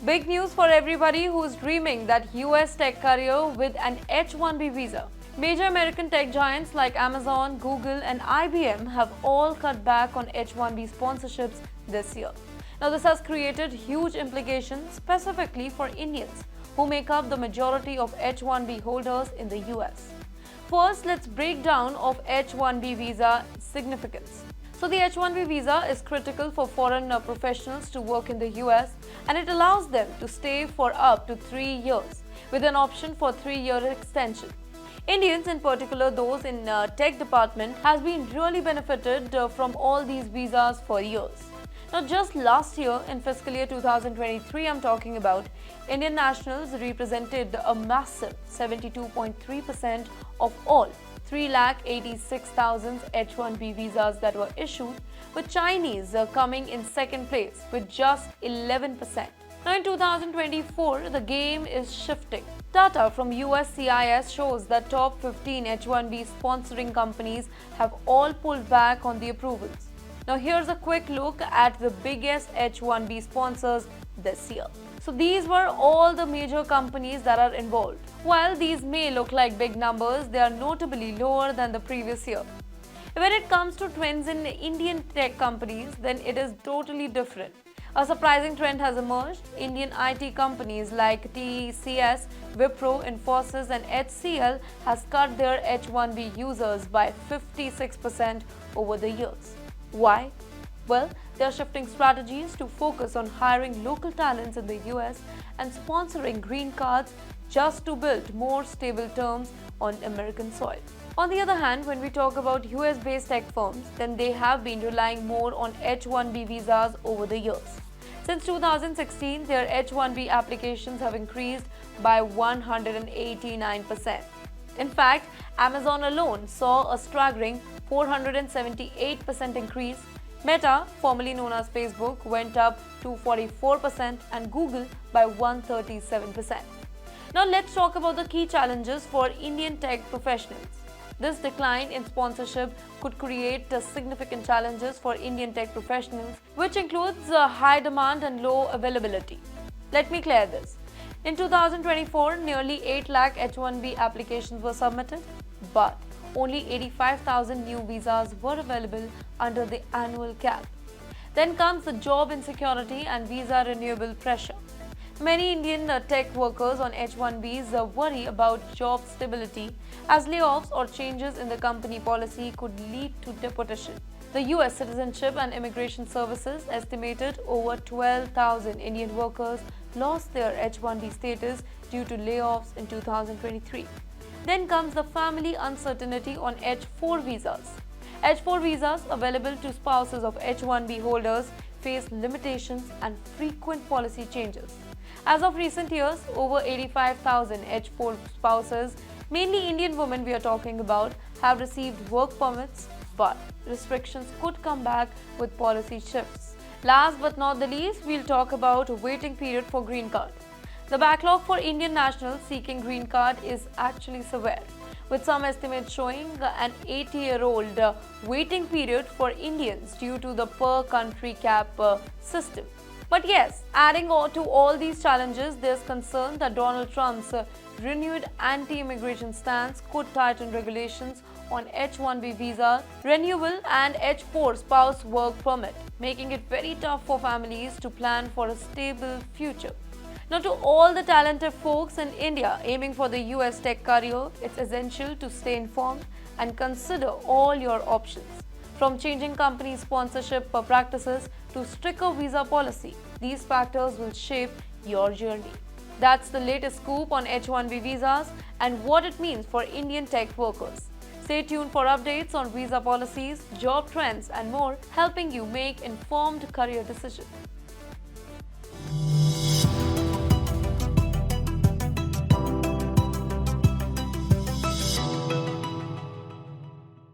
Big news for everybody who's dreaming that US tech career with an H1B visa. Major American tech giants like Amazon, Google and IBM have all cut back on H1B sponsorships this year. Now this has created huge implications specifically for Indians who make up the majority of H1B holders in the US. First, let's break down of H1B visa significance. So the H1B visa is critical for foreign professionals to work in the US, and it allows them to stay for up to 3 years with an option for 3-year extension. Indians, in particular those in tech department, has been really benefited from all these visas for years. Now just last year, in fiscal year 2023 I'm talking about, Indian nationals represented a massive 72.3% of all 3,86,000 H1B visas that were issued, with Chinese coming in second place with just 11%. Now in 2024, the game is shifting. Data from USCIS shows that top 15 H1B sponsoring companies have all pulled back on the approvals. Now here's a quick look at the biggest H1B sponsors this year. So these were all the major companies that are involved. While these may look like big numbers, they are notably lower than the previous year. When it comes to trends in Indian tech companies, then it is totally different. A surprising trend has emerged. Indian IT companies like TCS, Wipro, Infosys and HCL has cut their H1B users by 56% over the years. Why? Well, they are shifting strategies to focus on hiring local talents in the US and sponsoring green cards just to build more stable terms on American soil. On the other hand, when we talk about US-based tech firms, then they have been relying more on H1B visas over the years. Since 2016, their H1B applications have increased by 189%. In fact, Amazon alone saw a staggering 478% increase. Meta, formerly known as Facebook, went up to 44% and Google by 137%. Now let's talk about the key challenges for Indian tech professionals. This decline in sponsorship could create significant challenges for Indian tech professionals, which includes high demand and low availability. Let me clear this. In 2024, nearly 8 lakh H1B applications were submitted, but only 85,000 new visas were available under the annual cap. Then comes the job insecurity and visa renewable pressure. Many Indian tech workers on H1Bs worry about job stability, as layoffs or changes in the company policy could lead to deportation. The US Citizenship and Immigration Services estimated over 12,000 Indian workers lost their H1B status due to layoffs in 2023. Then comes the family uncertainty on H4 visas. H4 visas available to spouses of H1B holders face limitations and frequent policy changes. As of recent years, over 85,000 H4 spouses, mainly Indian women we are talking about, have received work permits, but restrictions could come back with policy shifts. Last but not the least, we'll talk about waiting period for green card. The backlog for Indian nationals seeking green card is actually severe, with some estimates showing an 80-year-old waiting period for Indians due to the per-country cap system. But yes, adding on to all these challenges, there's concern that Donald Trump's renewed anti-immigration stance could tighten regulations on H1B visa renewal and H4 spouse work permit, making it very tough for families to plan for a stable future. Now, to all the talented folks in India aiming for the US tech career, it's essential to stay informed and consider all your options. From changing company sponsorship practices to stricter visa policy, these factors will shape your journey. That's the latest scoop on H1B visas and what it means for Indian tech workers. Stay tuned for updates on visa policies, job trends and more, helping you make informed career decisions.